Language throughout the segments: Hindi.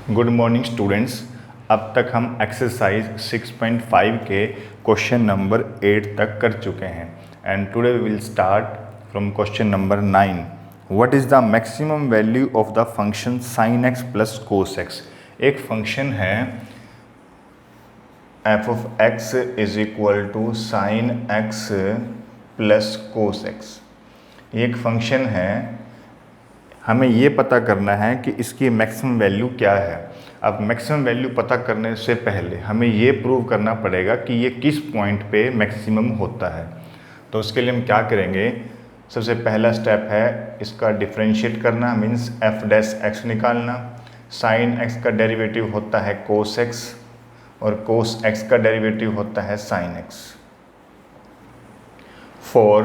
Good morning students. अब तक हम एक्सरसाइज 6.5 के क्वेश्चन नंबर 8 तक कर चुके हैं and today we will start from question number 9। What is the maximum value of the function sin x plus cos x। एक फंक्शन है f of x is equal to sine x plus cos x। ये एक फंक्शन है, हमें ये पता करना है कि इसकी मैक्सिमम वैल्यू क्या है। अब मैक्सिमम वैल्यू पता करने से पहले हमें ये प्रूव करना पड़ेगा कि ये किस पॉइंट पे मैक्सिमम होता है। तो उसके लिए हम क्या करेंगे, सबसे पहला स्टेप है इसका डिफरेंशिएट करना, मीन्स f डैश x निकालना। साइन x का डेरिवेटिव होता है कोस x और कोस x का डेरिवेटिव होता है साइन x। फॉर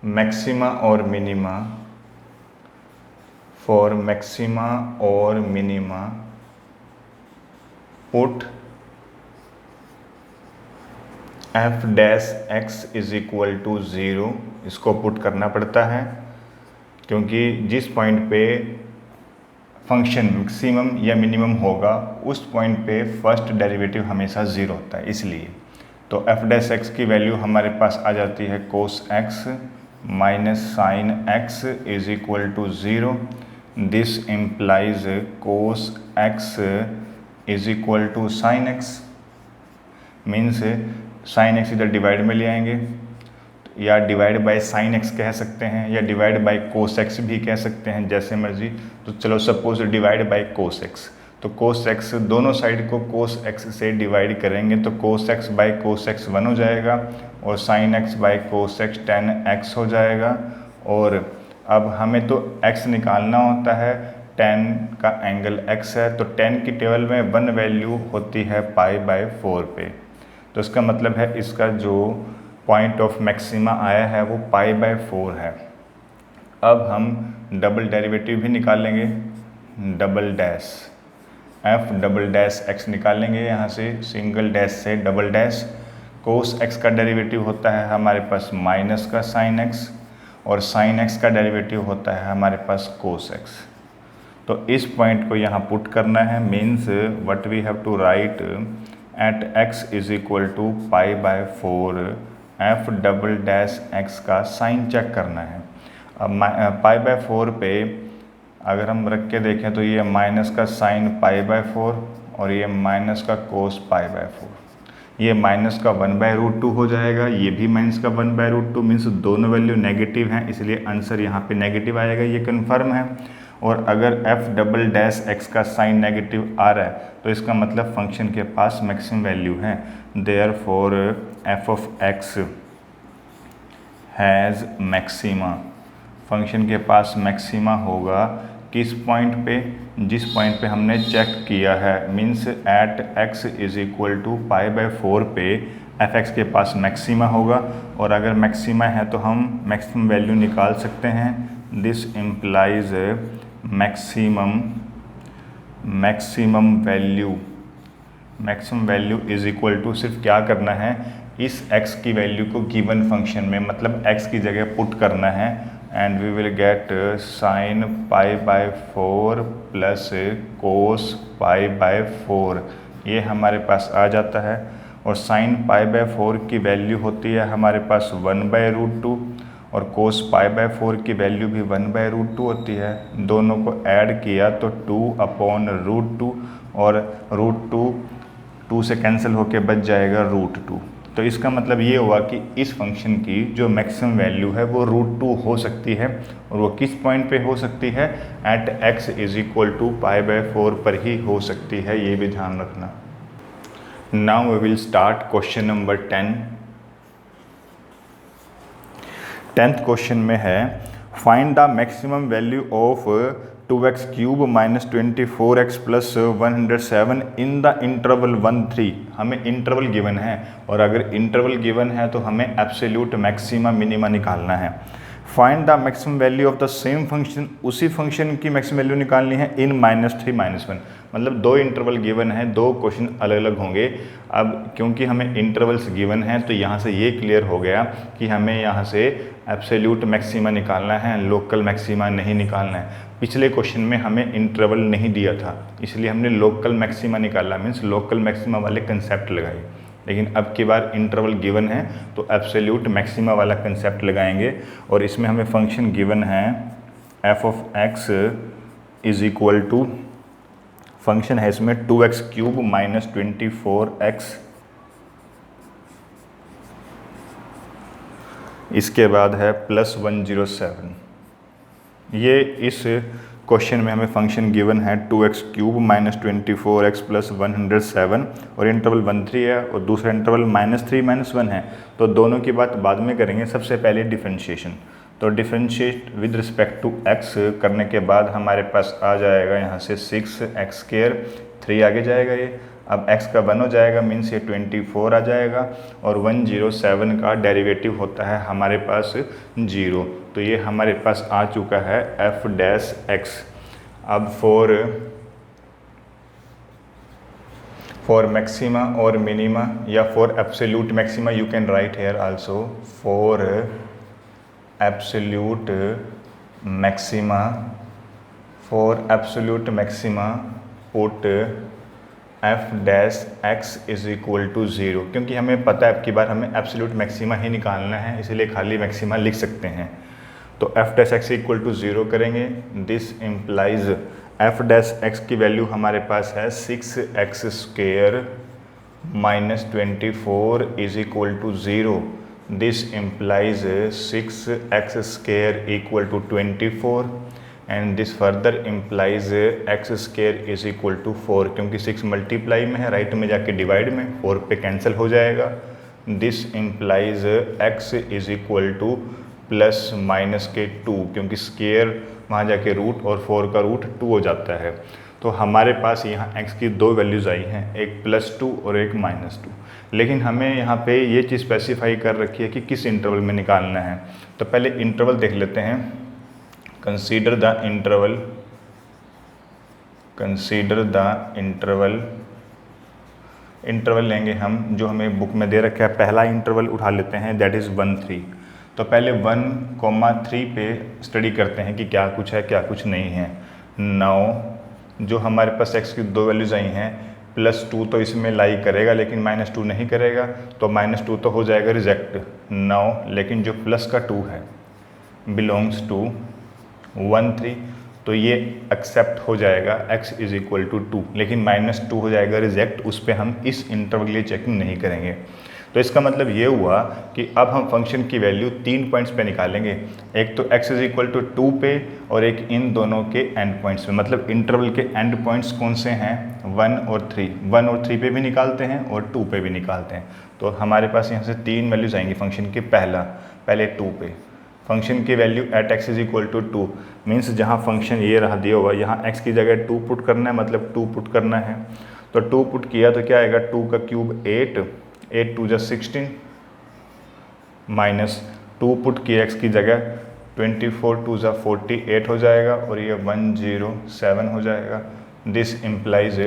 मैक्सिमा और मिनिमा, for maxima और minima put f dash x is equal to 0। इसको पुट करना पड़ता है क्योंकि जिस पॉइंट पे फंक्शन मैक्सिमम या मिनिमम होगा उस पॉइंट पे फर्स्ट डेरिवेटिव हमेशा 0 होता है, इसलिए तो f डैश x की वैल्यू हमारे पास आ जाती है cos x minus sine x is equal to 0। This implies cos x is equal to sine x, means sine x इधर डिवाइड में ले आएंगे या डिवाइड बाय साइन x कह सकते हैं या डिवाइड बाय कोस x भी कह सकते हैं, जैसे मर्जी। तो चलो suppose divide by cos x, तो कोस x दोनों साइड को कोस x से डिवाइड करेंगे तो cos x by cos x 1 हो जाएगा और sine x by cos x tan x हो जाएगा। और अब हमें तो x निकालना होता है, tan का एंगल x है, तो tan की टेबल में 1 वैल्यू होती है पाई बाय 4 पे। तो इसका मतलब है इसका जो पॉइंट ऑफ मैक्सिमा आया है वो पाई बाय 4 है। अब हम डबल डेरिवेटिव भी निकालेंगे, double dash f double dash x निकालेंगे यहाँ से, सिंगल डैश से डबल डैश। कोस x का डेरिवेटिव होता है हमारे पास माइनस का साइन x और साइन x का डेरिवेटिव होता है हमारे पास कोस x। तो इस पॉइंट को यहाँ पुट करना है, means what we have to write at x is equal to pi by 4 f double dash x का साइन चेक करना है। अब पाई बाय 4 पे अगर हम रख के देखें तो ये माइनस का साइन पाई बाय 4 और ये माइनस का कोस पाई बाय 4। ये माइनस का 1/√2 हो जाएगा, ये भी माइनस का 1/√2, मीन्स दोनों वैल्यू नेगेटिव हैं, इसलिए आंसर यहाँ पे नेगेटिव आएगा, ये कन्फर्म है। और अगर f डबल डैश x का साइन नेगेटिव आ रहा है तो इसका मतलब फंक्शन के पास मैक्सिमम वैल्यू है। Therefore f of x has maxima, function के पास मैक्सिमा होगा किस पॉइंट पे, जिस पॉइंट पे हमने चेक किया है, means at x is equal to pi by 4 पे f(x) के पास मैक्सिमा होगा। और अगर मैक्सिमा है तो हम मैक्सिमम वैल्यू निकाल सकते हैं। This implies maximum value is equal to, सिर्फ क्या करना है, इस x की वैल्यू को गिवन फंक्शन में मतलब x की जगह पुट करना है and we will get sine pi by 4 plus cos pi by 4, ये हमारे पास आ जाता है। और साइन पाई बाय 4 की वैल्यू होती है हमारे पास 1/√2 और कोस पाई बाय 4 की वैल्यू भी 1/√2 होती है। दोनों को ऐड किया तो 2/√2 और √2 से कैंसिल होके बच जाएगा √2। तो इसका मतलब ये हुआ कि इस फंक्शन की जो मैक्सिमम वैल्यू है वो √2 हो सकती है, और वो किस पॉइंट पे हो सकती है, at x is equal to pi by 4 पर ही हो सकती है, ये भी ध्यान रखना। Now we will start question number 10। 10th question में है find the maximum value of 2x³ minus 24x plus 107 in the interval 1-3। हमें इंटरवल गिवन है और अगर इंटरवल गिवन है तो हमें एब्सोल्यूट मैक्सिमा मिनिमा निकालना है। Find the maximum value of the same function, उसी फंक्शन की मैक्सिमम वैल्यू निकालनी है इन -3 -1, मतलब दो इंटरवल गिवन है, दो क्वेश्चन अलग अलग होंगे। अब क्योंकि हमें इंटरवल्स गिवन हैं तो यहाँ से ये क्लियर हो गया कि हमें यहाँ से एब्सोल्यूट मैक्सिमा निकालना है, लोकल मैक्सिमा नहीं निकालना है। पिछले क्वेश्चन में हमें इंटरवल नहीं दिया था, इसलिए हमने लोकल मैक्सिमा निकाला, मीन्स लोकल मैक्सिमा वाले कंसेप्ट लगाए। लेकिन अब की बार इंटरवल गिवन है तो एब्सोल्यूट मैक्सिमा वाला कंसेप्ट लगाएंगे। और इसमें हमें फंक्शन गिवन है f of x is equal to, function है इसमें 2x³ माइनस 24x, इसके बाद है +107। ये इस क्वेश्चन में हमें फंक्शन गिवन है 2x³ माइनस 24x प्लस 107 और इंटरवल 1 3 है और दूसरा इंटरवल -3 -1 है। तो दोनों की बात बाद में करेंगे, सबसे पहले डिफरेंशिएशन। तो differentiate with respect to x करने के बाद हमारे पास आ जाएगा यहाँ से 6x², 3 आगे जाएगा ये, अब x का 1 हो जाएगा, मीन्स ये 24 आ जाएगा और 107 का डेरिवेटिव होता है हमारे पास 0। तो ये हमारे पास आ चुका है f'(x). अब फॉर मैक्सिमा और मिनिमा या for absolute maxima you can write here also, for absolute maxima, for absolute maxima put f'(x) is equal to 0, क्योंकि हमें पता है अब की बार हमें एब्सोल्यूट मैक्सिमा ही निकालना है, इसलिए खाली मैक्सिमा लिख सकते हैं। तो f'(x) इक्वल टू 0 करेंगे, दिस इम्प्लाइज f'(x) की वैल्यू हमारे पास है 6x² minus 24 is equal to 0, this implies 6x² equal to 24 and this further implies x² is equal to 4, क्योंकि 6 मल्टीप्लाई में है, राइट में जाके डिवाइड में 4 पे कैंसिल हो जाएगा। This implies x is equal two plus minus के 2, क्योंकि स्केयर वहाँ जाके रूट और 4 का रूट 2 हो जाता है। तो हमारे पास यहाँ x की दो वैल्यूज़ आई हैं, एक +2 और एक -2। लेकिन हमें यहाँ पे ये चीज़ स्पेसिफाई कर रखी है कि किस इंटरवल में निकालना है। तो पहले इंटरवल देख लेते हैं। Consider the interval, consider the interval, interval लेंगे हम जो हमें बुक में दे रखा है। पहला इंटरवल उठा लेते हैं, दैट इज़ 1 3। तो पहले 1,3 पे स्टडी करते हैं कि क्या कुछ है क्या कुछ नहीं है। नाउ जो हमारे पास x की दो वैल्यूज़ आई हैं, +2 तो इसमें लाई करेगा लेकिन -2 नहीं करेगा, तो -2 तो हो जाएगा रिजेक्ट। नाउ लेकिन जो प्लस का 2 है बिलोंग्स टू 1 3, तो ये एक्सेप्ट हो जाएगा x इज इक्वल टू 2, लेकिन -2 हो जाएगा रिजेक्ट, उस पर हम इस इंटरवल के लिए चेकिंग नहीं करेंगे। तो इसका मतलब ये हुआ कि अब हम फंक्शन की वैल्यू 3 पॉइंट्स पे निकालेंगे, एक तो x इज इक्वल टू 2 पे और एक इन दोनों के एंड पॉइंट्स पे। मतलब इंटरवल के एंड पॉइंट्स कौन से हैं, 1 और 3। 1 और 3 पे भी निकालते हैं और 2 पे भी निकालते हैं। तो हमारे पास यहाँ से 3 वैल्यूज आएंगी फंक्शन के। पहले 2 पे फंक्शन की value at x is equal to 2, means जहाँ फंक्शन ये रहा दिया हुआ, यहाँ x की जगह 2 पुट करना है, मतलब 2 पुट करना है। तो 2 पुट किया तो क्या आएगा, 2 का क्यूब 8, 8 2 16, माइनस 2 पुट किया x की जगह 24 2 48 हो जाएगा और ये 107 हो जाएगा। दिस इम्प्लाइज,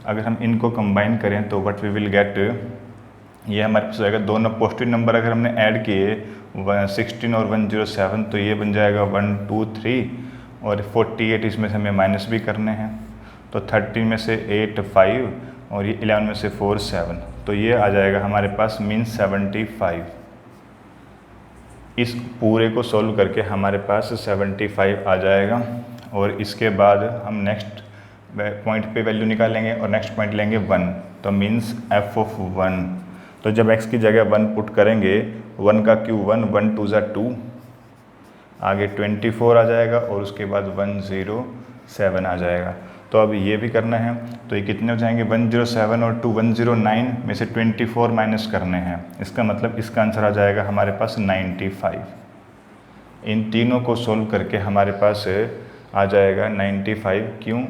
अगर हम इनको कंबाइन करें तो व्हाट वी विल गेट, ये हमारे पास आएगा दोनों पॉजिटिव नंबर अगर हमने ऐड किए 16 और 107, तो ये बन जाएगा 1 2 3 और 48 इसमें से हमें माइनस भी करने हैं। तो 13 में से 8 5 और ये 11 में से 4 7, तो ये आ जाएगा हमारे पास मीन 75। इस पूरे को सॉल्व करके हमारे पास 75 आ जाएगा और इसके बाद हम नेक्स्ट पॉइंट पे वैल्यू निकालेंगे और नेक्स्ट पॉइंट लेंगे 1, तो मीन्स f ऑफ 1। तो जब x की जगह 1 पुट करेंगे, 1 का क्यूब 1, 1 2 2, आगे 24 आ जाएगा और उसके बाद 107 आ जाएगा। तो अब ये भी करना है, तो ये कितने हो जाएंगे, 107 और 2 109 में से 24 माइनस करने हैं। इसका मतलब इसका आंसर आ जाएगा हमारे पास 95। इन तीनों को सोल्व करके हमारे पास आ जाएगा 95। क्यों,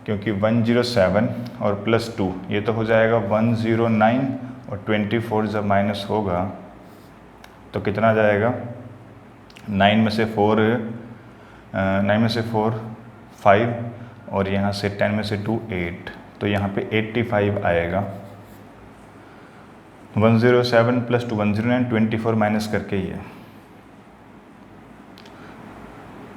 क्योंकि 107 और +2 ये तो हो जाएगा 109 और 24 जब माइनस होगा तो कितना आ जाएगा 9 में से 4 5 और यहाँ से 10 में से 2 8, तो यहाँ पे 85 आएगा। 107 + 2 109, 24 माइनस करके ये,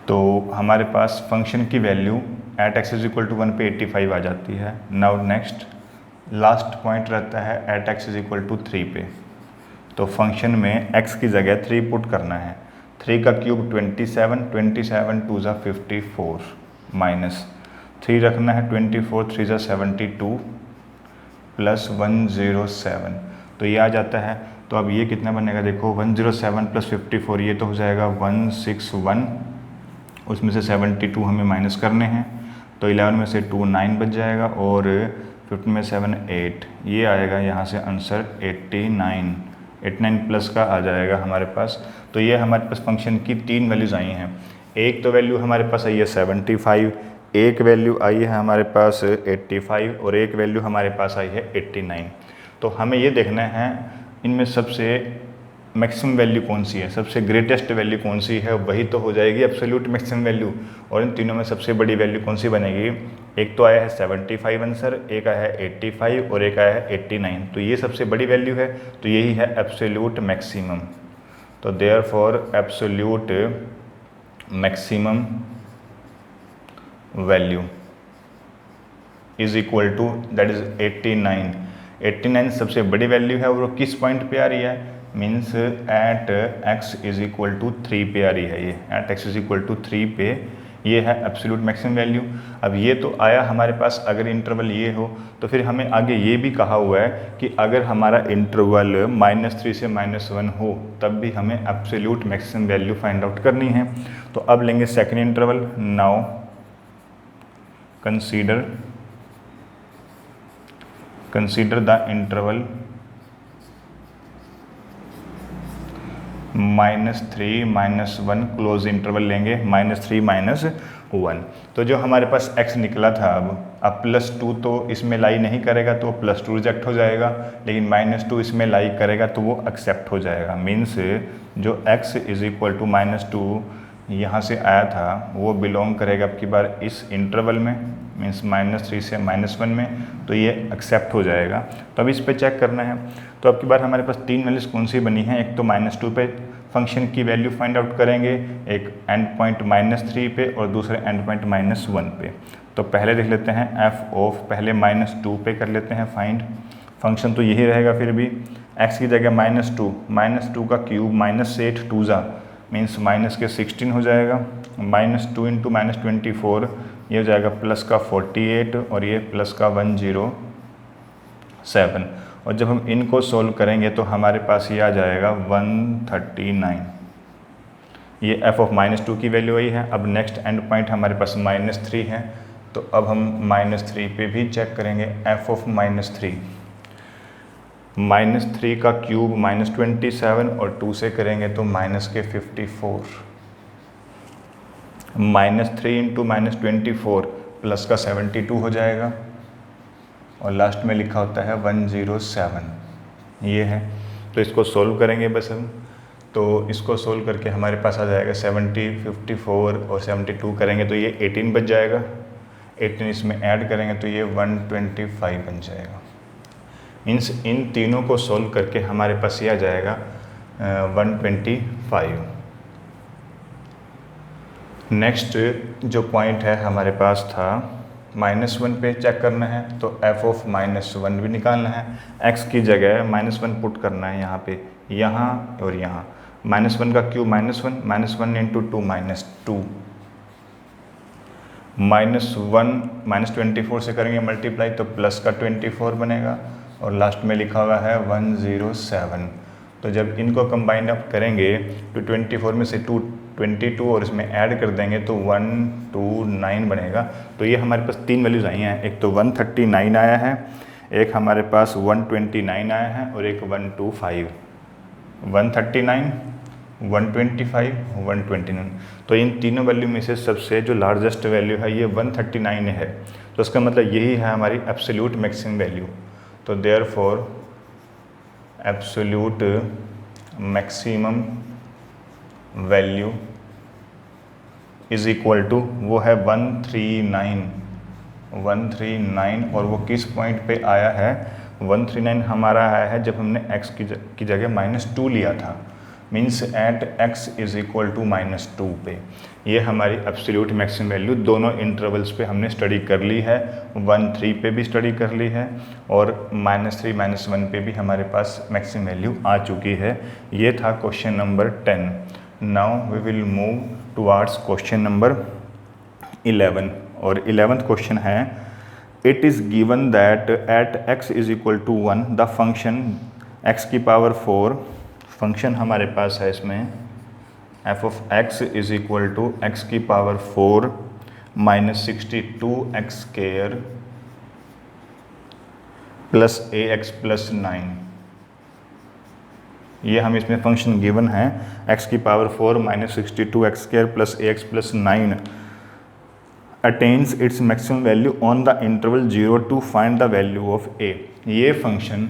तो हमारे पास फंक्शन की वैल्यू एट x = 1 पे 85 आ जाती है। नाउ नेक्स्ट लास्ट पॉइंट रहता है एट x = 3 पे, तो फंक्शन में x की जगह 3 पुट करना है। 3 का क्यूब 27, 27 2 ज़ा 54 माइनस 3 रखना है, 24 3 ज़ा 72 प्लस 107, तो ये आ जाता है। तो अब ये कितना बनेगा देखो, 107 + 54, ये तो हो जाएगा 161, उसमें से 72 हमें माइनस करने हैं, तो 11 में से 2 9 बच जाएगा और 15 में 7 8, ये आएगा यहाँ से आंसर 89 प्लस का आ जाएगा हमारे पास। तो ये हमारे पास फंक्शन की 3 वैल्यूज़ आई हैं। एक तो वैल्यू हमारे पास आई है 75, एक वैल्यू आई है हमारे पास 85 और एक वैल्यू हमारे पास आई है 89। तो हमें ये देखना है इनमें सबसे मैक्सिमम वैल्यू कौन सी है, सबसे ग्रेटेस्ट वैल्यू कौन सी है, वही तो हो जाएगी एब्सोल्यूट मैक्सिमम वैल्यू। और इन तीनों में सबसे बड़ी वैल्यू कौन सी बनेगी, एक तो आया है 75 आंसर, एक आया है 85 और एक आया है 89, तो ये सबसे बड़ी वैल्यू है, तो यही है एब्सोल्यूट मैक्सिमम। तो therefore absolute maximum value is equal to that is 89। 89 सबसे बड़ी वैल्यू है और वो किस पॉइंट पे आ रही है, मीन्स एट x = 3 पे आ रही है। ये एट x = 3 पे ये है एब्सोल्यूट मैक्सिमम वैल्यू। अब ये तो आया हमारे पास, अगर इंटरवल ये हो तो फिर हमें आगे ये भी कहा हुआ है कि अगर हमारा इंटरवल -3 से -1 हो तब भी हमें absolute maximum value find out करनी है। तो अब लेंगे second interval. Now consider the interval -3 -1, close interval लेंगे -3 -1। तो जो हमारे पास x निकला था, अब +2 तो इसमें लाई नहीं करेगा तो +2 रिजेक्ट हो जाएगा, लेकिन -2 इसमें लाई करेगा तो वो एक्सेप्ट हो जाएगा। मीन्स जो x = -2 यहाँ से आया था वो बिलोंग करेगा अब की बार इस इंटरवल में, मीन्स -3 से -1 में, तो ये एक्सेप्ट हो जाएगा। तो अब इस पे चेक करना है। तो अब की बार हमारे पास 3 वैल्यूज़ कौन सी बनी हैं, एक तो -2 पे फंक्शन की वैल्यू फाइंड आउट करेंगे, एक एंड पॉइंट -3 पे और दूसरे एंड पॉइंट -1 पे। तो पहले देख लेते हैं f ऑफ, पहले -2 पे कर लेते हैं फाइंड। फंक्शन तो यही रहेगा फिर भी, x की जगह -2 का क्यूब -8 2 ज़ा मीन्स माइनस के 16 हो जाएगा, -2 × -24 ये हो जाएगा प्लस का 48 और ये प्लस का 107। और जब हम इनको सोल्व करेंगे तो हमारे पास ये आ जाएगा 139। ये f ऑफ -2 की वैल्यू आई है। अब नेक्स्ट एंड पॉइंट हमारे पास -3 है, तो अब हम -3 पे भी चेक करेंगे। f ऑफ -3 का क्यूब -27 और 2 से करेंगे तो माइनस के 54, -3 × -24 प्लस का 72 हो जाएगा और लास्ट में लिखा होता है 107, ये है। तो इसको सोल्व करेंगे बस हम, तो इसको सोल्व करके हमारे पास आ जाएगा 70, 54 और 72 करेंगे तो ये 18 बच जाएगा। 18 इसमें ऐड करेंगे तो ये 125 बन जाएगा। मीन्स इन तीनों को सोल्व करके हमारे पास ये आ जाएगा 125। नेक्स्ट जो पॉइंट है हमारे पास था -1 पे चेक करना है, तो f ऑफ -1 भी निकालना है। x की जगह -1 पुट करना है यहाँ पे, यहाँ और यहाँ। -1 का क्यूब -1 × 2 -1 -24 से करेंगे मल्टीप्लाई तो प्लस का 24 बनेगा और लास्ट में लिखा हुआ है 107। तो जब इनको कंबाइन अप करेंगे तो 24 में से 22 और इसमें ऐड कर देंगे तो 129 बनेगा। तो ये हमारे पास 3 वैल्यूज़ आई हैं, एक तो 139 आया है, एक हमारे पास 129 आया है और एक 125। 139, 125, 129। तो इन तीनों वैल्यू में से सबसे जो लार्जेस्ट वैल्यू है ये 139 है। तो इसका मतलब यही है हमारी एब्सोल्यूट मैक्सिमम वैल्यू। तो therefore absolute maximum value is equal to, वो है 139 और वो किस पॉइंट पे आया है? 139 हमारा आया है जब हमने x की जगह -2 लिया था, means at x is equal to -2 पे। ये हमारी एब्सोल्यूट मैक्सिमम वैल्यू दोनों इंटरवल्स पे हमने स्टडी कर ली है, 1-3 पे भी स्टडी कर ली है और -3 -1 पे भी हमारे पास मैक्सिमम वैल्यू आ चुकी है। ये था question number 10। Now we will move towards question number 11 और 11th क्वेश्चन है, it is given that at x is equal to 1 the function x की पावर 4, फंक्शन हमारे पास है इसमें f of x is equal to x की power 4 -62x square plus ax plus 9। ये हम इसमें फंक्शन गिवन है x की power 4 -62x square plus ax plus 9 attains its maximum value on the interval 0 to find the value of a। ये फंक्शन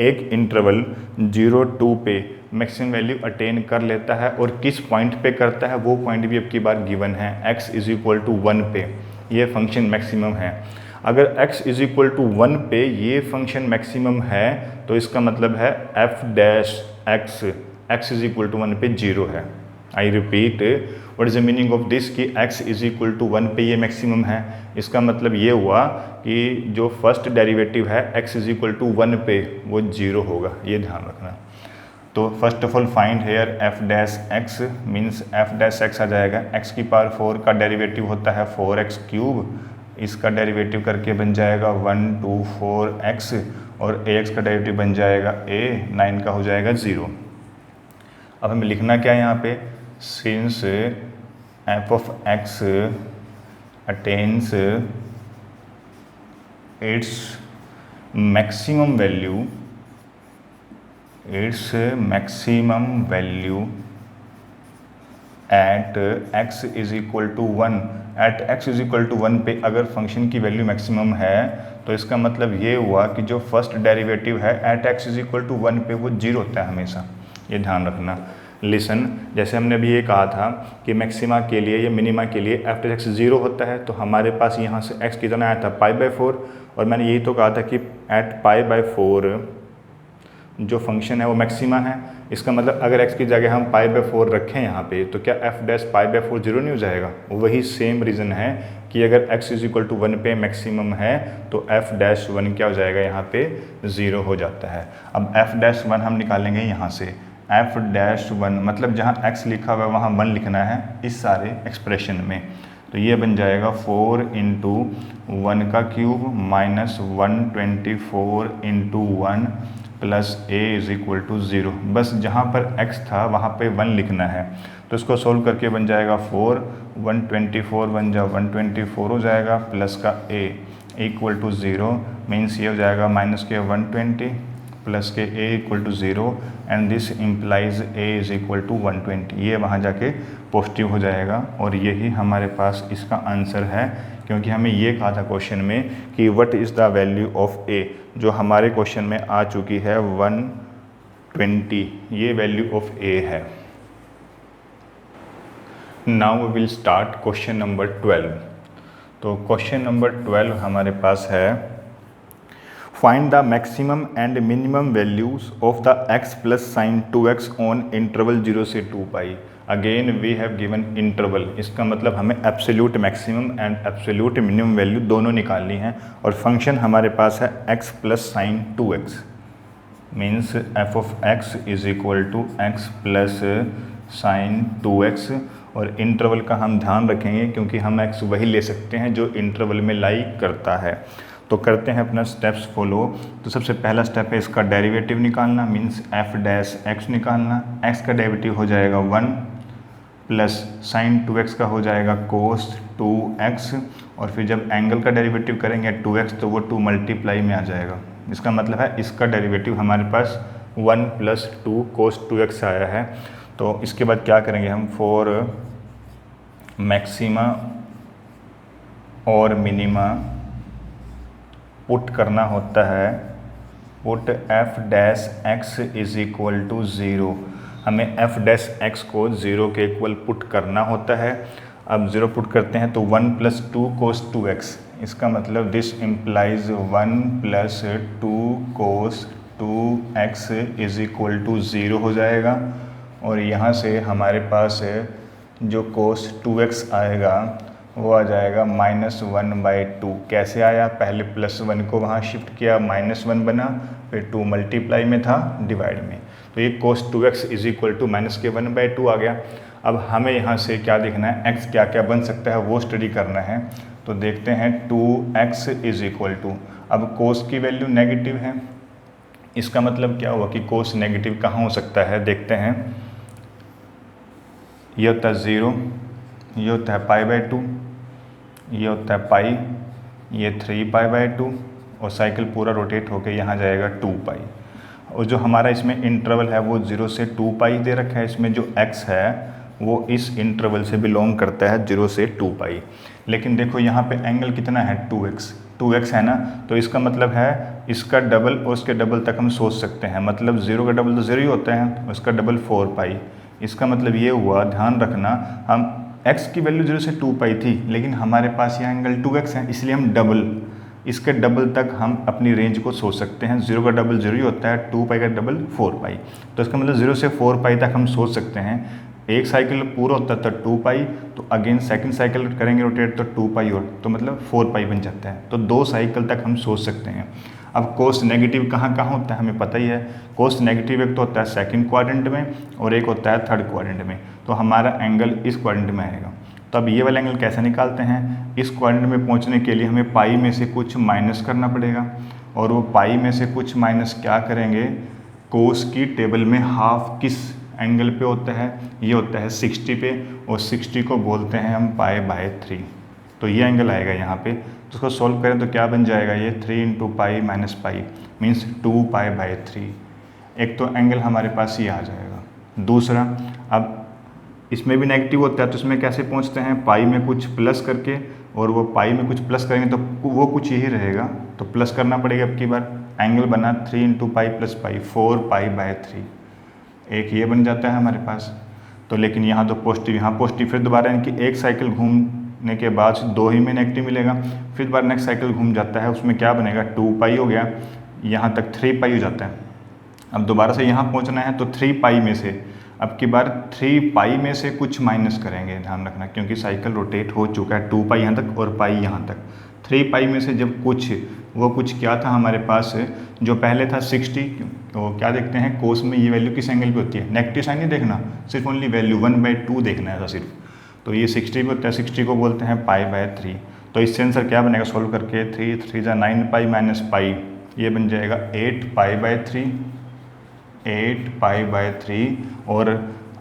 एक इंटरवल 0-2 पे मैक्सिमम वैल्यू अटेन कर लेता है और किस पॉइंट पे करता है वो पॉइंट भी अब की बार गिवन है, x इज इक्वल टू 1 पे ये फंक्शन मैक्सिमम है। अगर x इज इक्वल टू 1 पे ये फंक्शन मैक्सिमम है तो इसका मतलब है f dash x is equal to 1 पे 0 है। I repeat, what is the meaning of this कि x इज इक्वल टू 1 पे ये मैक्सिमम है। इसका मतलब ये हुआ कि जो फर्स्ट डेरिवेटिव है x इज इक्वल टू 1 पे वो 0 होगा, ये ध्यान रखना। तो first of all find here f dash x means f dash x आ जाएगा, x की पावर 4 का डेरिवेटिव होता है 4x क्यूब, इसका डेरिवेटिव करके बन जाएगा 124x और ax का डेरिवेटिव बन जाएगा a, 9 का हो जाएगा 0। अब हमें लिखना क्या है यहाँ पे, since f of x attains its maximum value at x is equal to 1। At x is equal to 1 पे अगर फंक्शन की वैल्यू मैक्सिमम है तो इसका मतलब ये हुआ कि जो फर्स्ट डेरिवेटिव है at x is equal to 1 पे वो 0 होता है हमेशा, ये ध्यान रखना। लिसन, जैसे हमने अभी ये कहा था कि मैक्सिमा के लिए या मिनिमा के लिए एफ डैश एक्स 0 होता है, तो हमारे पास यहाँ से x कितना आया था π/4 और मैंने यही तो कहा था कि एट π/4 जो फंक्शन है वो मैक्सिमा है। इसका मतलब अगर x की जगह हम π/4 रखें यहाँ पे तो क्या f डैश π/4 0 नहीं हो जाएगा? वही सेम रीज़न है कि अगर x इज इक्वल टू 1 पे मैक्सिमम है तो f डैश 1 क्या हो जाएगा, यहाँ पे 0 हो जाता है। अब f डैश 1 हम निकालेंगे यहाँ से, f डैश 1 मतलब जहाँ x लिखा हुआ है वहाँ 1 लिखना है इस सारे एक्सप्रेशन में, तो ये बन जाएगा 4 इंटू 1 का cube minus 124 into 1 plus a is equal to 0। बस जहाँ पर x था वहाँ पे 1 लिखना है, तो इसको सोल्व करके बन जाएगा 4, 124 बन जाओ 124 हो जाएगा प्लस का a इक्वल टू 0, मीन्स ये हो जाएगा माइनस के 120 प्लस के a equal to 0 and this implies a is equal to 120। ये वहाँ जाके पॉजिटिव हो जाएगा और यही हमारे पास इसका आंसर है, क्योंकि हमें ये कहा था क्वेश्चन में कि what is the value of a, जो हमारे क्वेश्चन में आ चुकी है 120, ये वैल्यू ऑफ a है। Now we will start question number 12। तो क्वेश्चन नंबर 12 हमारे पास है, find the maximum and minimum values of the x plus sine 2x on interval 0 से 2 पाई। Again we have given interval, इसका मतलब हमें absolute maximum and absolute minimum value दोनों निकालनी है और फंक्शन हमारे पास है x plus sine 2x, means f of x is equal to x plus sine 2x और इंटरवल का हम ध्यान रखेंगे क्योंकि हम x वही ले सकते हैं जो इंटरवल में लाई करता है। तो करते हैं अपना स्टेप्स फॉलो। तो सबसे पहला स्टेप है इसका डेरिवेटिव निकालना, मीन्स f डैश x निकालना। x का डेरिवेटिव हो जाएगा 1 प्लस साइन 2x का हो जाएगा कोस 2x और फिर जब एंगल का डेरिवेटिव करेंगे 2x तो वो 2 मल्टीप्लाई में आ जाएगा। इसका मतलब है इसका डेरिवेटिव हमारे पास 1 प्लस 2 कोस 2x आया है। तो इसके बाद क्या करेंगे हम, फॉर मैक्सिमा और मिनिमा पुट करना होता है, put f dash x is equal to 0। हमें एफ डैश एक्स को 0 के इक्वल पुट करना होता है। अब 0 पुट करते हैं तो 1 + 2 cos 2x, इसका मतलब this implies 1 + 2 cos 2x is equal to 0 हो जाएगा। और यहाँ से हमारे पास जो cos 2x आएगा वो आ जाएगा -1/2। कैसे आया, पहले +1 को वहाँ शिफ्ट किया, -1 बना, फिर 2 मल्टीप्लाई में था, डिवाइड में, तो ये cos 2x is equal to -1/2 आ गया। अब हमें यहाँ से क्या देखना है, x क्या क्या बन सकता है वो स्टडी करना है। तो देखते हैं 2x इज इक्वल टू, अब cos की वैल्यू नेगेटिव है, इसका मतलब क्या हुआ कि cos नेगेटिव कहाँ हो सकता है, देखते हैं। ये होता है 0, ये होता है π/2, ये होता है पाई, ये 3π/2 और साइकिल पूरा रोटेट होके यहाँ जाएगा 2π। और जो हमारा इसमें इंटरवल है वो 0 से 2π दे रखा है, इसमें जो x है वो इस इंटरवल से बिलोंग करता है 0 से 2π। लेकिन देखो यहाँ पे एंगल कितना है 2x है ना, तो इसका मतलब है इसका डबल और उसके डबल तक हम सोच सकते हैं, मतलब 0 का डबल तो 0 ही होता है, उसका डबल 4π। इसका मतलब ये हुआ, ध्यान रखना, हम x की वैल्यू 0 से 2π थी, लेकिन हमारे पास यहाँ एंगल 2x है, इसलिए हम डबल, इसके डबल तक हम अपनी रेंज को सोच सकते हैं। 0 का डबल 0 ही होता है, 2π का डबल 4π, तो इसका मतलब 0 से 4π तक हम सोच सकते हैं। एक साइकिल पूरा होता है तो 2π, तो अगेन सेकंड साइकिल करेंगे रोटेट तो 2π और, तो मतलब 4π बन जाता है, तो 2 साइकिल तक हम सोच सकते हैं। अब cos नेगेटिव कहाँ कहाँ होता है हमें पता ही है, cos नेगेटिव एक तो होता है सेकंड क्वाड्रेंट में और एक होता है थर्ड क्वाड्रेंट में, तो हमारा एंगल इस क्वाड्रेंट में आएगा। तो अब ये वाला एंगल कैसे निकालते हैं, इस क्वाड्रेंट में पहुंचने के लिए हमें पाई में से कुछ माइनस करना पड़ेगा, और वो पाई में से कुछ माइनस क्या करेंगे, कोस की टेबल में हाफ किस एंगल पे होता है, ये होता है 60 पे, और 60 को बोलते हैं हम π/3, तो ये एंगल आएगा यहाँ पे। तो उसको सॉल्व करें तो क्या बन जाएगा, ये 3 × π - π मीन्स 2π/3। एक तो एंगल हमारे पास ये आ जाएगा। दूसरा, अब इसमें भी नेगेटिव होता है तो इसमें कैसे पहुंचते हैं, पाई में कुछ प्लस करके, और वो पाई में कुछ प्लस करेंगे तो वो कुछ यही रहेगा, तो प्लस करना पड़ेगा। अब की बार एंगल बना 3 × π + π 4π/3, एक ये बन जाता है हमारे पास। तो लेकिन यहाँ तो पॉजिटिव, यहाँ पॉजिटिव, फिर दोबारा इनकी एक साइकिल घूमने के बाद 2 ही में नेगेटिव मिलेगा, फिर दोबारा नेक्स्ट साइकिल घूम जाता है, उसमें क्या बनेगा 2π हो गया, यहाँ तक 3π हो जाता है। अब दोबारा से यहाँ पहुँचना है तो 3π में से, अब की बार 3π में से कुछ माइनस करेंगे, ध्यान रखना, क्योंकि साइकिल रोटेट हो चुका है 2π यहाँ तक और पाई यहाँ तक। 3π में से जब कुछ, वो कुछ क्या था हमारे पास, जो पहले था 60, तो क्या देखते हैं कोस में ये वैल्यू किस एंगल पे होती है, नेगेटिव साइन नहीं देखना, सिर्फ ओनली वैल्यू 1/2 देखना है सिर्फ, तो ये 60 पे होता है, 60 को बोलते हैं π/3। तो इससे आंसर क्या बनेगा सोल्व करके, 3 × 3 = 9π - π, ये बन जाएगा 8π/3, 8π/3। और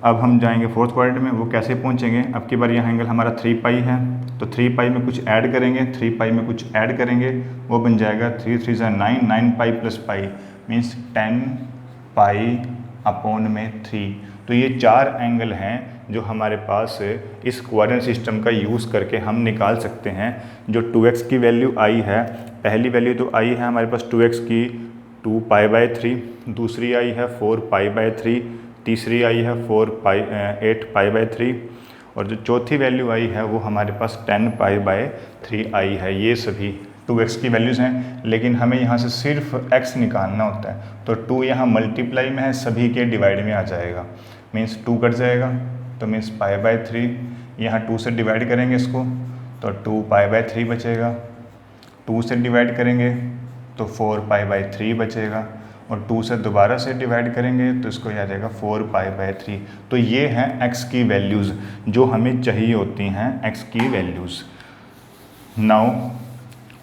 अब हम जाएंगे फोर्थ क्वाड्रेंट में, वो कैसे पहुंचेंगे, अब की बार यहाँ एंगल हमारा 3π है, तो 3π में कुछ ऐड करेंगे, 3π में कुछ ऐड करेंगे, वो बन जाएगा 3 × 3 = 9, 9π + π मीन्स 10π/3। तो ये 4 एंगल हैं जो हमारे पास इस क्वाड्रेंट सिस्टम का यूज़ करके हम निकाल सकते हैं। जो 2x की वैल्यू आई है, पहली वैल्यू तो आई है हमारे पास 2x की 2π/3, दूसरी आई है 4π/3, तीसरी आई है 8π/3, और जो चौथी वैल्यू आई है वो हमारे पास 10π/3 आई है। ये सभी 2x की वैल्यूज़ हैं, लेकिन हमें यहाँ से सिर्फ x निकालना होता है, तो 2 यहाँ मल्टीप्लाई में है, सभी के डिवाइड में आ जाएगा, मीन्स 2 कट जाएगा, तो मीन्स π/3, यहाँ 2 से डिवाइड करेंगे इसको तो 2π/3 बचेगा, 2 से डिवाइड करेंगे तो 4π/3 बचेगा, और 2 से दोबारा से डिवाइड करेंगे तो इसको आ जाएगा 4π/3। तो ये हैं x की वैल्यूज़ जो हमें चाहिए होती हैं, x की वैल्यूज़। नाउ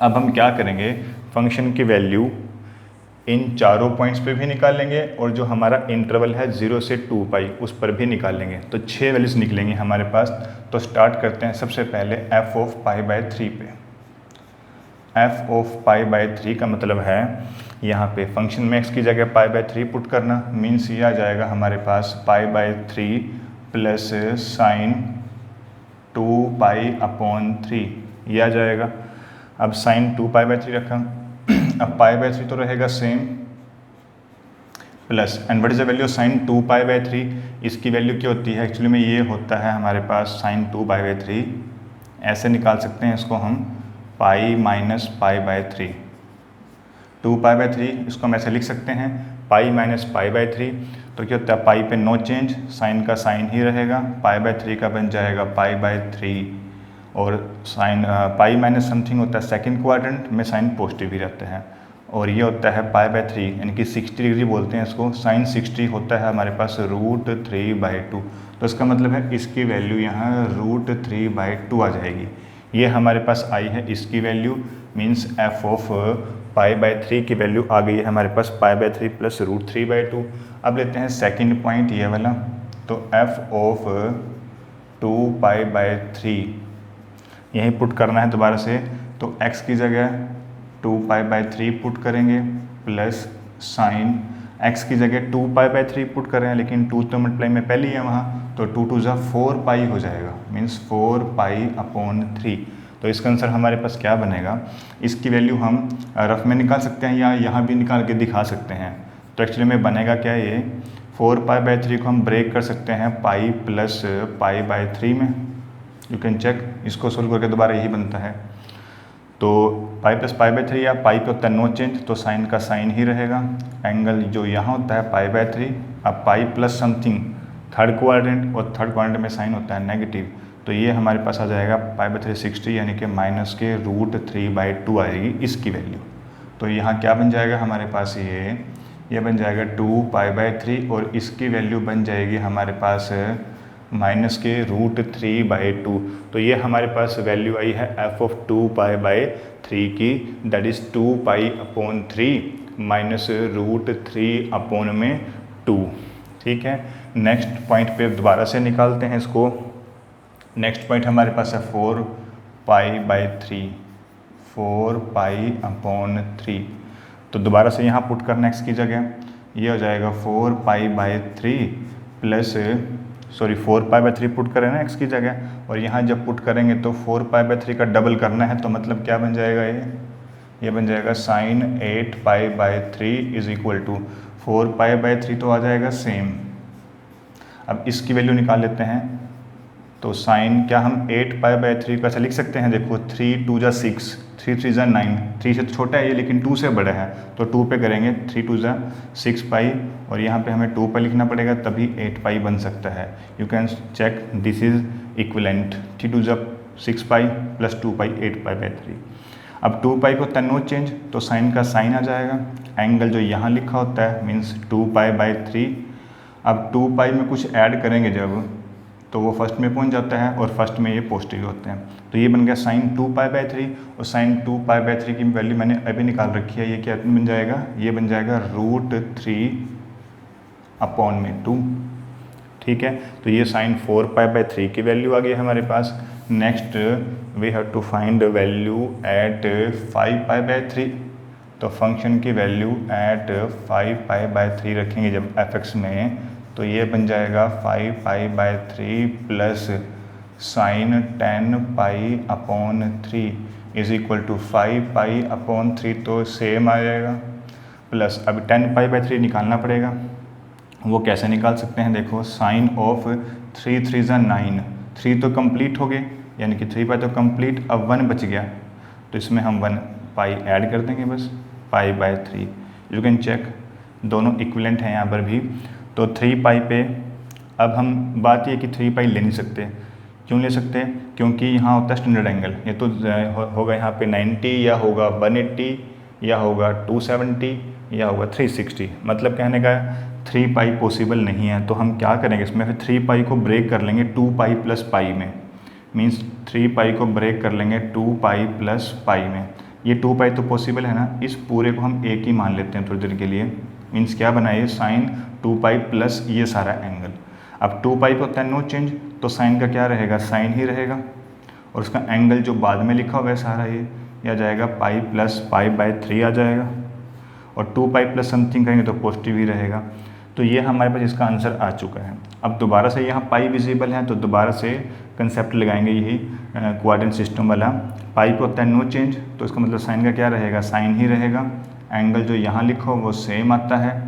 अब हम क्या करेंगे, फंक्शन की वैल्यू इन चारों पॉइंट्स पे भी निकालेंगे, और जो हमारा इंटरवल है 0 से 2π उस पर भी निकालेंगे, तो 6 वैल्यूज़ निकलेंगे हमारे पास। तो स्टार्ट करते हैं सबसे पहले f(π/3) पे। f(π/3) का मतलब है यहाँ पे फंक्शन में x की जगह π/3 पुट करना, मीन्स ये आ जाएगा हमारे पास π/3 प्लस साइन 2π/3, ये आ जाएगा। अब साइन 2π/3 रखा, अब π/3 तो रहेगा same, plus and what is the value of sine 2π/3। इसकी वैल्यू क्या होती है एक्चुअली में, ये होता है हमारे पास साइन 2π/3। ऐसे निकाल सकते हैं इसको हम पाई माइनस π/3। 2π/3 इसको हम ऐसे लिख सकते हैं पाई माइनस π/3। तो क्या होता है पाई पे नो चेंज, साइन का साइन ही रहेगा, π/3 का बन जाएगा π/3। और साइन पाई माइनस समथिंग होता है सेकंड क्वाड्रेंट में, साइन पॉजिटिव ही रहता है। और ये होता है π/3 यानी कि 60 डिग्री बोलते हैं इसको। साइन 60 होता है हमारे पास √3/2। तो इसका मतलब है इसकी वैल्यू यहाँ √3/2 आ जाएगी। ये हमारे पास आई है इसकी वैल्यू, मीन्स एफ ऑफ π/3 की वैल्यू आ गई है हमारे पास π/3 प्लस √3/2। अब लेते हैं सेकंड पॉइंट ये वाला। तो एफ ऑफ 2π/3 यहीं पुट करना है दोबारा से। तो x की जगह 2π/3 पुट करेंगे प्लस साइन, x की जगह 2π/3 पुट कर रहे हैं लेकिन 2 तो मल्टीप्लाई में पहले ही है वहाँ, तो 2 2 4π हो जाएगा, मीन्स 4π/3। तो इसका आंसर हमारे पास क्या बनेगा, इसकी वैल्यू हम रफ में निकाल सकते हैं या यहाँ भी निकाल के दिखा सकते हैं। तो एक्चुअली में बनेगा क्या, ये 4π/3 को हम ब्रेक कर सकते हैं पाई प्लस π/3 में। यू कैन चेक, इसको सोल्व करके दोबारा यही बनता है। तो पाई प्लस π/3 या पाई पे होता है नो चेंज, तो साइन का साइन ही रहेगा। एंगल जो यहाँ होता है π/3, अब pi plus something third quadrant, और थर्ड क्वाड्रेंट में साइन होता है नेगेटिव। तो ये हमारे पास आ जाएगा π/3 60 यानी कि माइनस के √3/2 आएगी इसकी वैल्यू। तो यहाँ क्या बन जाएगा हमारे पास, ये बन जाएगा 2π/3 और इसकी वैल्यू बन जाएगी हमारे पास माइनस के √3/2। तो ये हमारे पास वैल्यू आई है एफ ऑफ 2π/3 की, दैट इज़ 2π/3 माइनस √3/2। ठीक है, नेक्स्ट पॉइंट पे दोबारा से निकालते हैं इसको। नेक्स्ट पॉइंट हमारे पास है 4π/3, 4π/3। तो दोबारा से यहाँ पुट करना x की जगह, ये हो जाएगा 4π/3 प्लस 4π/3 पुट करें ना x की जगह, और यहाँ जब पुट करेंगे तो 4π/3 का डबल करना है। तो मतलब क्या बन जाएगा, ये बन जाएगा साइन 8π/3 इज इक्वल टू 4π/3 तो आ जाएगा सेम। अब इसकी वैल्यू निकाल लेते हैं। तो साइन क्या हम 8π/3 को ऐसे लिख सकते हैं, देखो 3 2 6, 3 3 9, 3 से छोटा है ये लेकिन 2 से बड़ा है, तो 2 पे करेंगे, 3 2 6π, और यहाँ पे हमें 2π लिखना पड़ेगा तभी 8π बन सकता है। You can check this is equivalent, 3 2 6π plus 2π 8π/3। अब 2π को नो चेंज, तो साइन का साइन आ जाएगा। एंगल जो यहाँ लिखा होता है मीन्स 2π/3। अब 2π में कुछ ऐड करेंगे जब, तो वो फर्स्ट में पहुंच जाता है और फर्स्ट में ये पॉजिटिव होते हैं। तो ये बन गया साइन 2π/3, और साइन 2π/3 की वैल्यू मैंने अभी निकाल रखी है। ये क्या बन जाएगा, ये बन जाएगा √3/2। ठीक है, तो ये साइन 4π/3 की वैल्यू आ गई हमारे पास। Next we have to find value at 5π/3। तो फंक्शन की वैल्यू एट 5π/3 रखेंगे जब f(x) में, तो ये बन जाएगा 5π/3 plus sine 10π/3 is equal to 5π/3, तो सेम आ जाएगा। प्लस अब 10π/3 निकालना पड़ेगा। वो कैसे निकाल सकते हैं, देखो साइन ऑफ 3 3 9, 3 तो कंप्लीट हो गए यानी कि 3π तो कंप्लीट, अब 1 बच गया, तो इसमें हम 1π ऐड कर देंगे बस, π/3। यू कैन चेक, दोनों इक्विवेलेंट हैं यहाँ पर भी। तो 3π पे अब हम बात ये कि 3π ले नहीं सकते। क्यों ले सकते, क्योंकि यहाँ होता है स्टैंडर्ड एंगल, ये तो होगा यहाँ पे 90 या होगा 180 या होगा 270 या होगा 360। मतलब कहने का 3π पॉसिबल नहीं है। तो हम क्या करेंगे इसमें, फिर 3π को ब्रेक कर लेंगे 2π प्लस पाई में, मीन्स 3π को ब्रेक कर लेंगे 2π प्लस पाई में। ये 2π तो पॉसिबल है ना, इस पूरे को हम एक ही मान लेते हैं थोड़ी देर के लिए। मीन्स क्या बनाइए, साइन 2π प्लस ये सारा एंगल। अब 2π को होता है नो चेंज, तो साइन का क्या रहेगा, साइन ही रहेगा, और उसका एंगल जो बाद में लिखा हुआ है सारा ये आ जाएगा पाई प्लस π/3 आ जाएगा, और 2π प्लस समथिंग करेंगे तो पॉजिटिव ही रहेगा। तो ये हमारे पास इसका आंसर आ चुका है। अब दोबारा से यहाँ पाई विजिबल है, तो दोबारा से कंसेप्ट लगाएंगे यही क्वाड्रेंट सिस्टम वाला। पाई पे होता है नो चेंज, तो इसका मतलब साइन का क्या रहेगा, साइन ही रहेगा। एंगल जो यहाँ लिखा हो वो सेम आता है,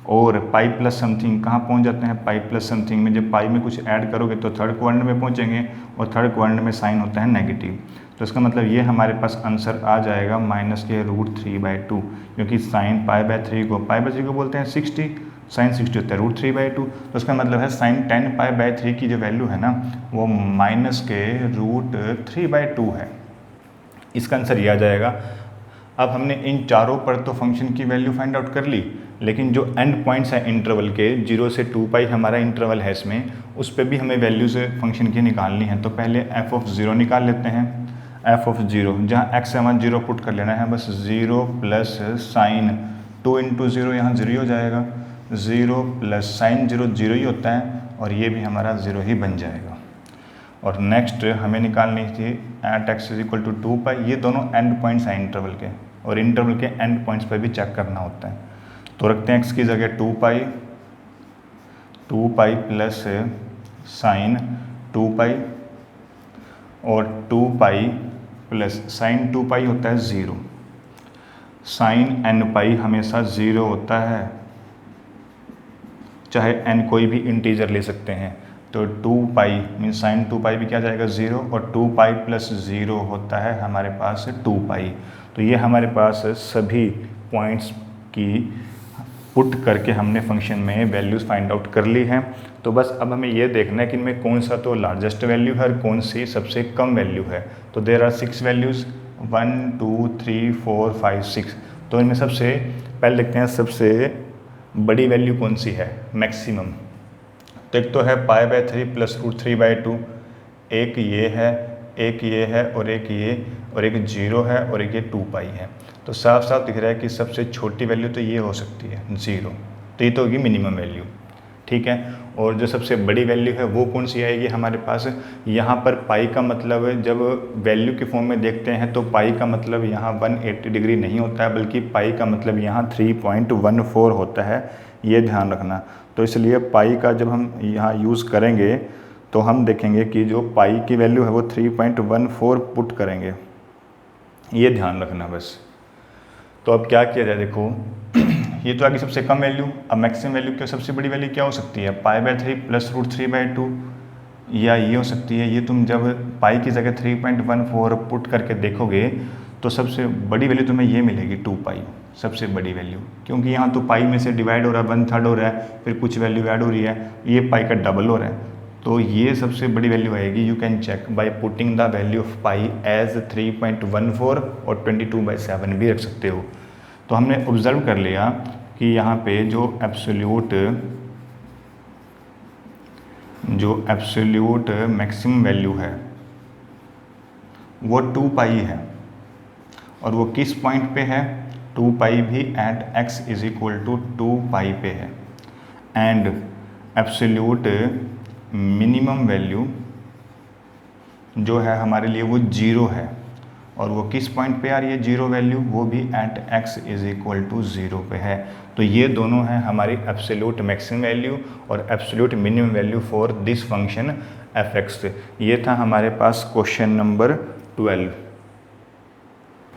और पाई प्लस समथिंग कहाँ पहुँच जाते हैं, पाई प्लस समथिंग में जब पाई में कुछ ऐड करोगे तो थर्ड क्वाड्रेंट में पहुँचेंगे, और थर्ड क्वाड्रेंट में साइन होता है नेगेटिव। तो इसका मतलब ये हमारे पास आंसर आ जाएगा -√3/2, क्योंकि साइन π/3 को बोलते हैं 60, साइन 60 होता है √3/2। तो इसका मतलब है साइन 10 π/3 की जो वैल्यू है ना वो -√3/2 है। इसका आंसर ये आ जाएगा। अब हमने इन चारों पर तो फंक्शन की वैल्यू फाइंड आउट कर ली, लेकिन जो एंड पॉइंट्स हैं इंटरवल के 0 से 2π हमारा इंटरवल है, इसमें उस पर भी हमें वैल्यूज़ फंक्शन की निकालनी है। तो पहले f(0) निकाल लेते हैं। f(0) जहाँ x है वहाँ 0 पुट कर लेना है, बस 0 प्लस साइन 2 × 0 यहाँ 0 हो जाएगा, 0 प्लस साइन 0 0 ही होता है, और ये भी हमारा 0 ही बन जाएगा। और नेक्स्ट हमें निकालनी थी @x = 2π। ये दोनों एंड पॉइंट्स हैं इंटरवल के, और इंटरवल के एंड पॉइंट्स पर भी चेक करना होता है। तो रखते हैं x की जगह 2π प्लस साइन 2π, और 2π प्लस साइन 2π होता है 0। साइन nπ हमेशा 0 होता है, चाहे n कोई भी इंटीजर ले सकते हैं। तो 2π मीन साइन 2π भी क्या जाएगा 0, और 2π प्लस 0 होता है हमारे पास 2π। तो ये हमारे पास सभी पॉइंट्स की पुट करके हमने फंक्शन में वैल्यूज़ फाइंड आउट कर ली हैं। तो बस अब हमें ये देखना है कि इनमें कौन सा तो लार्जेस्ट वैल्यू है और कौन सी सबसे कम वैल्यू है। तो देयर आर 6 वैल्यूज़ 1 2 3 4 5 6। तो इनमें सबसे पहले देखते हैं सबसे बड़ी वैल्यू कौन सी है, मैक्सिमम। तो एक तो है π/3 + √3/2, एक ये है, एक ये है, और एक ये, और एक 0 है, और एक ये 2π है। तो साफ साफ दिख रहा है कि सबसे छोटी वैल्यू तो ये हो सकती है 0, तो ये तो होगी मिनिमम वैल्यू, ठीक है। और जो सबसे बड़ी वैल्यू है वो कौन सी आएगी हमारे पास, यहाँ पर पाई का मतलब जब वैल्यू के फॉर्म में देखते हैं तो पाई का मतलब यहाँ 180 डिग्री नहीं होता है, बल्कि पाई का मतलब यहाँ 3.14 होता है, ये ध्यान रखना। तो इसलिए पाई का जब हम यहाँ यूज़ करेंगे तो हम देखेंगे कि जो पाई की वैल्यू है वो 3.14 पुट करेंगे, ये ध्यान रखना बस। तो अब क्या किया जाए, देखो ये तो आगे सबसे कम वैल्यू। अब मैक्सिमम वैल्यू क्या, सबसे बड़ी वैल्यू क्या हो सकती है, π/3 + √3/2, या ये हो सकती है। ये तुम जब पाई की जगह 3.14 पुट करके देखोगे तो सबसे बड़ी वैल्यू तुम्हें ये मिलेगी 2π, सबसे बड़ी वैल्यू, क्योंकि यहाँ तो पाई में से डिवाइड हो रहा है, 1/3 हो रहा है, फिर कुछ वैल्यू ऐड हो रही है, ये पाई का डबल हो रहा है। तो ये सबसे बड़ी वैल्यू आएगी। You can check by putting the value of pi as 3.14 और 22/7 भी रख सकते हो। तो हमने ऑब्जर्व कर लिया कि यहाँ पे जो एब्सोल्यूट मैक्सिमम वैल्यू है वो 2π है, और वो किस पॉइंट पे है, 2π भी एट x = 2π पे है। एंड एब्सोल्यूट मिनिमम वैल्यू जो है हमारे लिए वो 0 है, और वो किस पॉइंट पे आ रही है 0 वैल्यू, वो भी एट x = 0 पे है। तो ये दोनों हैं हमारी एब्सोल्यूट मैक्सिमम वैल्यू और absolute minimum value for this function f(x). ये था हमारे पास क्वेश्चन नंबर 12।